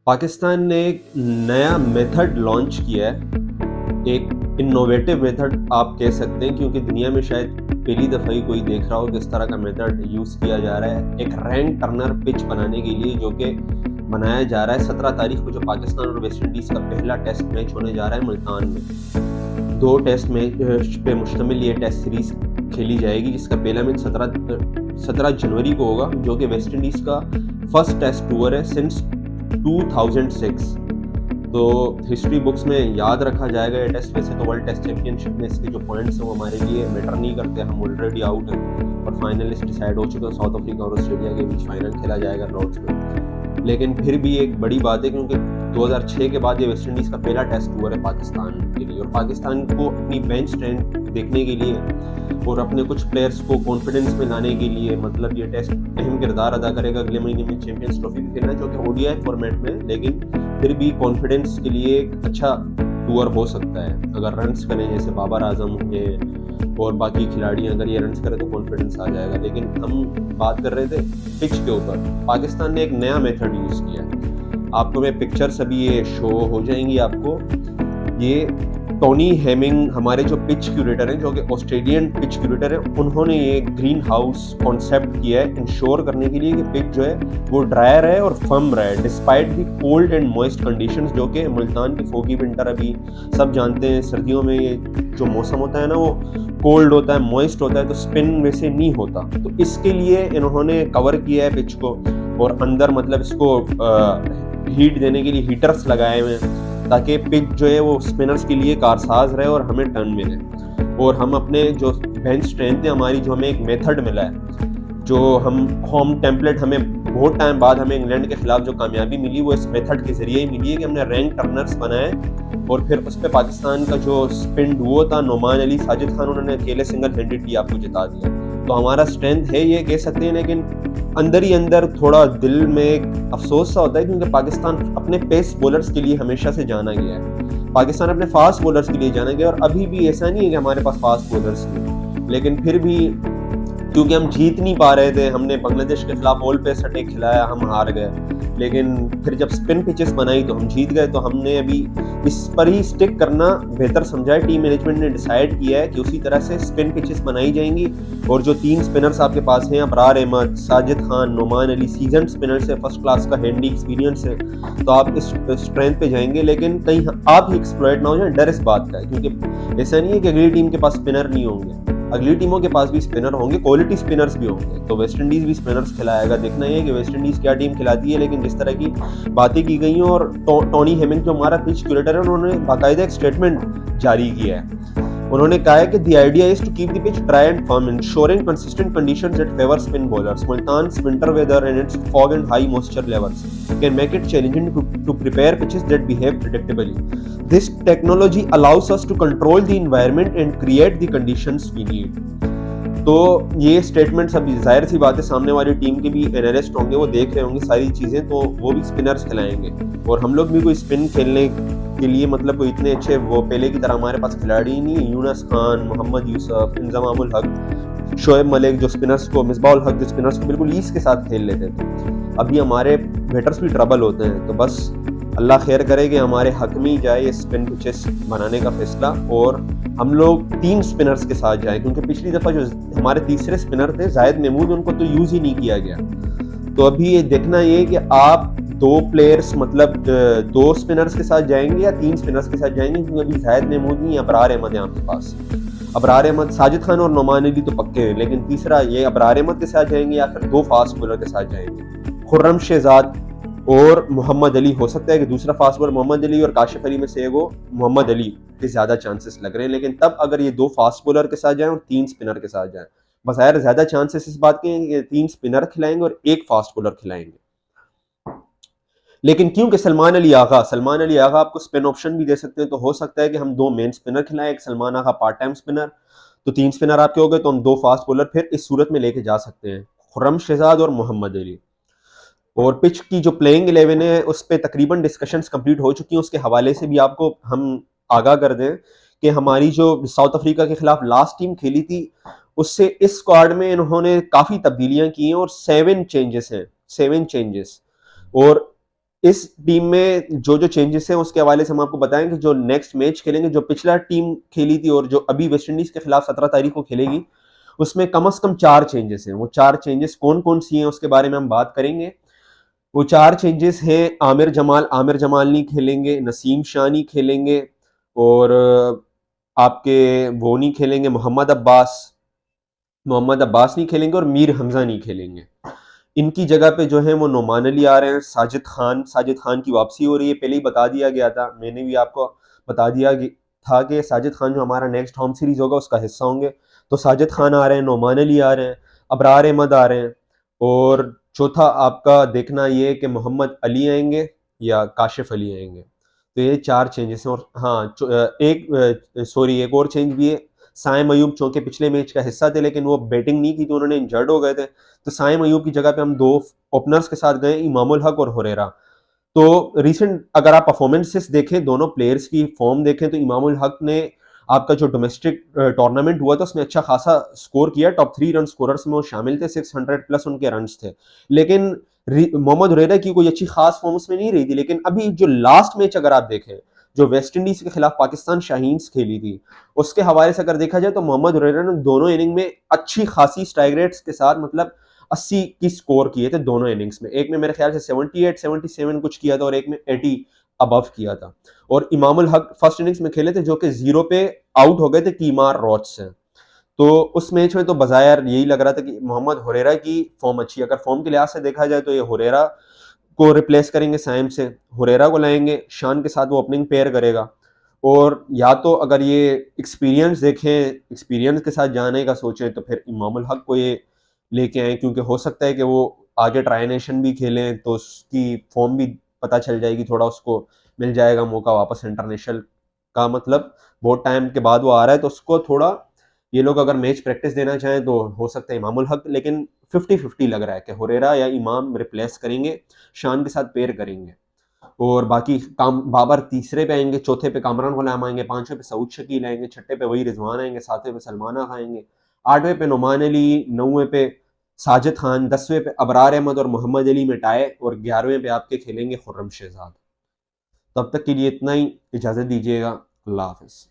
पाकिस्तान ने एक नया मेथड लॉन्च किया है। एक इनोवेटिव मेथड आप कह सकते हैं, क्योंकि दुनिया में शायद पहली दफ़ा ही कोई देख रहा हो कि इस तरह का मेथड यूज़ किया जा रहा है। एक रैंक टर्नर पिच बनाने के लिए, जो कि बनाया जा रहा है 17 तारीख को, जो पाकिस्तान और वेस्ट इंडीज़ का पहला टेस्ट मैच होने जा रहा है मुल्तान में। 2 टेस्ट मैच पे मुश्तमिल ये टेस्ट सीरीज़ खेली जाएगी, जिसका पहला मैच 17 जनवरी को होगा, जो कि वेस्ट इंडीज़ का फर्स्ट टेस्ट टूर है सिंस 2006। तो हिस्ट्री बुक्स में याद रखा जाएगा ये टेस्ट। वैसे तो वर्ल्ड टेस्ट चैंपियनशिप में इसके जो पॉइंट्स हैं वो हमारे लिए मैटर नहीं करते, हम ऑलरेडी आउट हैं और फाइनलिस्ट डिसाइड हो चुके हैं। साउथ अफ्रीका और ऑस्ट्रेलिया के बीच फाइनल खेला जाएगा लॉर्ड्स में। लेकिन फिर भी एक बड़ी बात है, क्योंकि 2006 के बाद ये वेस्ट इंडीज़ का पहला टेस्ट हुआ है पाकिस्तान के लिए, और पाकिस्तान को अपनी बेंच स्ट्रेंथ देखने के लिए और अपने कुछ प्लेयर्स को कॉन्फिडेंस में लाने के लिए, मतलब ये टेस्ट अहम किरदार अदा करेगा। अगले महीने में चैंपियंस ट्रॉफी भी खेलना, जो कि ओडीआई फॉर्मेट में, लेकिन फिर भी कॉन्फिडेंस के लिए एक अच्छा टूर हो सकता है। अगर रन्स करें, जैसे बाबर आजम हैं और बाकी खिलाड़ी, अगर ये रन्स करें तो कॉन्फिडेंस आ जाएगा। लेकिन हम बात कर रहे थे पिच के ऊपर। पाकिस्तान ने एक नया मेथड यूज़ किया है। आपको मैं पिक्चर्स अभी ये शो हो जाएंगी आपको। ये टोनी हेमिंग, हमारे जो पिच क्यूरेटर हैं, जो कि ऑस्ट्रेलियन पिच क्यूरेटर हैं, उन्होंने ये ग्रीन हाउस कॉन्सेप्ट किया है इंश्योर करने के लिए कि पिच जो है वो ड्राई रहे और फर्म रहे despite the cold and moist conditions. जो कि मुल्तान की फोगी विंटर, अभी सब जानते हैं, सर्दियों में ये जो मौसम होता है ना, वो कोल्ड होता है, मॉइस्ट होता है, तो स्पिन वैसे नहीं होता। तो इसके लिए इन्होंने कवर किया है पिच को, और अंदर मतलब इसको हीट देने के लिए हीटर्स लगाए हुए हैं, ताकि पिच जो है वो स्पिनर्स के लिए कारसाज रहे और हमें टर्न मिले। और हम अपने जो बेंच स्ट्रेंथ है हमारी, जो हमें एक मेथड मिला है, जो हम होम टेम्पलेट, हमें बहुत टाइम बाद हमें इंग्लैंड के खिलाफ जो कामयाबी मिली, वो इस मेथड के जरिए ही मिली है कि हमने रैंक टर्नर्स बनाए और फिर उस पर पाकिस्तान का जो स्पिन डुओ था, नोमान अली साजिद खान, उन्होंने अकेले सिंगल हैंडेडली आपको जिता दिया। तो हमारा स्ट्रेंथ है, ये कह सकते हैं। लेकिन अंदर ही अंदर थोड़ा दिल में एक अफसोस सा होता है, क्योंकि पाकिस्तान अपने पेस बॉलर्स के लिए हमेशा से जाना गया है। पाकिस्तान अपने फास्ट बॉलर्स के लिए जाना गया, और अभी भी ऐसा नहीं है कि हमारे पास फास्ट बॉलर्स नहीं, लेकिन फिर भी क्योंकि हम जीत नहीं पा रहे थे, हमने बांग्लादेश के खिलाफ ऑल पेस अटैक खिलाया, हम हार गए। लेकिन फिर जब स्पिन पिचेस बनाई तो हम जीत गए। तो हमने अभी इस पर ही स्टिक करना बेहतर समझा है। टीम मैनेजमेंट ने डिसाइड किया है कि उसी तरह से स्पिन पिचेस बनाई जाएंगी, और जो 3 स्पिनर्स आपके पास हैं, अबरार अहमद, साजिद खान, नोमान अली, सीजन स्पिनर्स है, फर्स्ट क्लास का हैंडी एक्सपीरियंस है, तो आप इस स्ट्रेंथ पे जाएंगे। लेकिन कहीं आप ही एक्सप्लॉइट ना हो जाए, डर इस बात का है, क्योंकि ऐसा नहीं है कि अगली टीम के पास स्पिनर नहीं होंगे, अगली टीमों के पास भी स्पिनर होंगे, क्वालिटी स्पिनर्स भी होंगे। तो वेस्ट इंडीज भी स्पिनर्स खिलाएगा। देखना ये है कि वेस्ट इंडीज क्या टीम खिलाती है। लेकिन जिस तरह की बातें की गई हैं, और टोनी हेमिंग जो हमारा पिच क्यूरेटर है, उन्होंने बाकायदा एक स्टेटमेंट जारी किया है। उन्होंने कहा है कि the idea is to keep the pitch dry and firm, ensuring consistent conditions that favor spin bowlers. Multan's winter weather and its fog and high moisture levels can make it challenging to prepare pitches that behave predictably. This technology allows us to control the environment and create the conditions we need. तो ये statements, अभी जाहिर सी बात है सामने वाली team के भी एनालिस्ट होंगे, वो देख रहे होंगे सारी चीज़ें, तो वो भी स्पिनर्स खिलाएंगे। और हम लोग भी कोई स्पिन खेलने के लिए, मतलब कोई इतने अच्छे वो पहले की तरह हमारे पास खिलाड़ी नहीं है। यूनस खान, मोहम्मद यूसुफ, इंजमामुल हक, शोएब मलिक, जो स्पिनर्स को, मिसबाउल हक, जो स्पिनर्स को बिल्कुल ईज के साथ खेल लेते थे, अभी हमारे बैटर्स भी ट्रबल होते हैं। तो बस अल्लाह खैर करे कि हमारे हक में ही जाए ये स्पिन पिचेस बनाने का फैसला, और हम लोग 3 स्पिनर्स के साथ जाएं, क्योंकि पिछली दफ़ा जो हमारे तीसरे स्पिनर थे जाहिद महमूद, उनको तो यूज़ ही नहीं किया गया। तो अभी ये देखना ये कि आप 2 प्लेयर्स, मतलब 2 स्पिनर्स के साथ जाएंगे या 3 स्पिनर्स के साथ जाएंगे, क्योंकि अभी जाहिद महमूद नहीं, अबरार अहमद है आपके पास। अबरार अहमद, साजिद खान और नोमान अली तो पक्के हैं, लेकिन तीसरा ये अबरार अहमद के साथ जाएंगे या फिर 2 फास्ट बॉलर के साथ जाएंगे। खुर्रम शहजाद और मोहम्मद अली, हो सकता है कि दूसरा फास्ट बॉलर मोहम्मद अली और काशिफ अली में से वो मोहम्मद अली के ज़्यादा चांसेस लग रहे हैं। लेकिन तब अगर ये 2 फास्ट बॉलर के साथ जाएं और 3 स्पिनर के साथ जाएं, बज़ाहिर ज़्यादा चांसेस इस बात के हैं कि 3 स्पिनर खिलाएंगे और 1 फास्ट बॉलर खिलाएंगे। लेकिन क्योंकि सलमान अली आगा आपको स्पिन ऑप्शन भी दे सकते हैं, तो हो सकता है कि हम 2 मेन स्पिनर खिलाएं, एक सलमान आगा पार्ट टाइम स्पिनर, तो 3 स्पिनर आपके हो गए, तो हम 2 फास्ट बॉलर फिर इस सूरत में लेके जा सकते हैं, खुर्रम शहजाद और मोहम्मद अली। और पिच की जो प्लेइंग 11 है, उस पर तकरीबन डिस्कशंस कंप्लीट हो चुकी हैं। उसके हवाले से भी आपको हम आगाह कर दें कि हमारी जो साउथ अफ्रीका के खिलाफ लास्ट टीम खेली थी, उससे इस स्क्वाड में इन्होंने काफ़ी तब्दीलियां की हैं, और 7 चेंजेस हैं, 7 चेंजेस। और इस टीम में जो जो चेंजेस हैं उसके हवाले से हम आपको बताएं कि जो नेक्स्ट मैच खेलेंगे, जो पिछला टीम खेली थी और जो अभी वेस्ट इंडीज के खिलाफ 17 तारीख को खेलेगी, उसमें कम से कम 4 चेंजेस हैं। वो 4 चेंजेस कौन कौन सी हैं उसके बारे में हम बात करेंगे। वो 4 चेंजेस हैं, आमिर जमाल नहीं खेलेंगे, नसीम शाह नहीं खेलेंगे, और आपके वो नहीं खेलेंगे, मोहम्मद अब्बास नहीं खेलेंगे, और मीर हमजा नहीं खेलेंगे। इनकी जगह पे जो है वो नोमान अली आ रहे हैं, साजिद खान की वापसी हो रही है। पहले ही बता दिया गया था, मैंने भी आपको बता दिया था कि साजिद खान जो हमारा नेक्स्ट होम सीरीज होगा उसका हिस्सा होंगे। तो साजिद खान आ रहे हैं, नोमान अली आ रहे हैं, अबरार अहमद आ रहे हैं, और चौथा आपका देखना ये है कि मोहम्मद अली आएंगे या काशिफ अली आएंगे। तो ये 4 चेंजेस हैं। और हाँ, एक और चेंज भी है। साइम अयूब चूंकि पिछले मैच का हिस्सा थे लेकिन वो बैटिंग नहीं की, तो उन्होंने इंजर्ड हो गए थे, तो साइम अयूब की जगह पे हम 2 ओपनर्स के साथ गए, इमामुल हक और हुरैरा। तो रिसेंट अगर आप परफॉर्मेंसेस देखें, दोनों प्लेयर्स की फॉर्म देखें, तो इमामुल हक ने आपका जो डोमेस्टिक टूर्नामेंट हुआ था उसमें अच्छा खासा स्कोर किया, टॉप 3 रन स्कोरर्स में वो शामिल थे, 600 प्लस उनके रन्स थे। लेकिन मोहम्मद हुरैरा की कोई अच्छी खास फॉर्म उसमें नहीं रही थी। लेकिन अभी जो लास्ट मैच अगर आप देखें, जो वेस्ट इंडीज के खिलाफ पाकिस्तान शाहीन्स खेली थी, उसके हवाले से अगर देखा जाए तो मोहम्मद हुरैरा ने दोनों इनिंग में अच्छी खासी स्ट्राइक रेट्स के साथ मतलब 80 की स्कोर किए थे दोनों इनिंग्स में। एक में मेरे ख्याल से 78 77 कुछ किया था और एक में 80 अबव किया था। और इमामुल हक फर्स्ट इनिंग्स में खेले थे जो कि 0 पे आउट हो गए थे कीमार रॉच से। तो उस मैच में तो बजायर यही लग रहा था कि मोहम्मद हुरैरा की फॉर्म अच्छी है। अगर फॉर्म के लिहाज से देखा जाए तो ये हुरैरा को रिप्लेस करेंगे साइम से, हुरैरा को लाएंगे, शान के साथ वो ओपनिंग पेयर करेगा। और या तो अगर ये एक्सपीरियंस देखें, एक्सपीरियंस के साथ जाने का सोचें, तो फिर इमामुल हक को ये लेके आए, क्योंकि हो सकता है कि वो आगे ट्राई नेशन भी खेलें तो उसकी फॉर्म भी पता चल जाएगी, थोड़ा उसको मिल जाएगा मौका वापस इंटरनेशनल का। मतलब बहुत टाइम के बाद वो आ रहा है तो उसको थोड़ा ये लोग अगर मैच प्रैक्टिस देना चाहें तो हो सकता है इमामुल हक। लेकिन 50-50 लग रहा है कि हुरैरा या इमाम रिप्लेस करेंगे, शान के साथ पेयर करेंगे। और बाकी काम बाबर तीसरे पे आएंगे, चौथे पे कामरान गुलाम आएंगे, पांचवें पे सऊद शकील आएंगे, छठे पे वही रिजवान आएंगे, सातवें पे सलमाना खाएंगे, आठवें पे नुमान अली, नौवें पे साजिद खान, 10वें पे अबरार अहमद और मोहम्मद अली में टाई, और 11वें पे आपके खेलेंगे खुर्रम शहजाद। तब तक के लिए इतना ही, इजाजत दीजिएगा। अल्लाह हाफिज।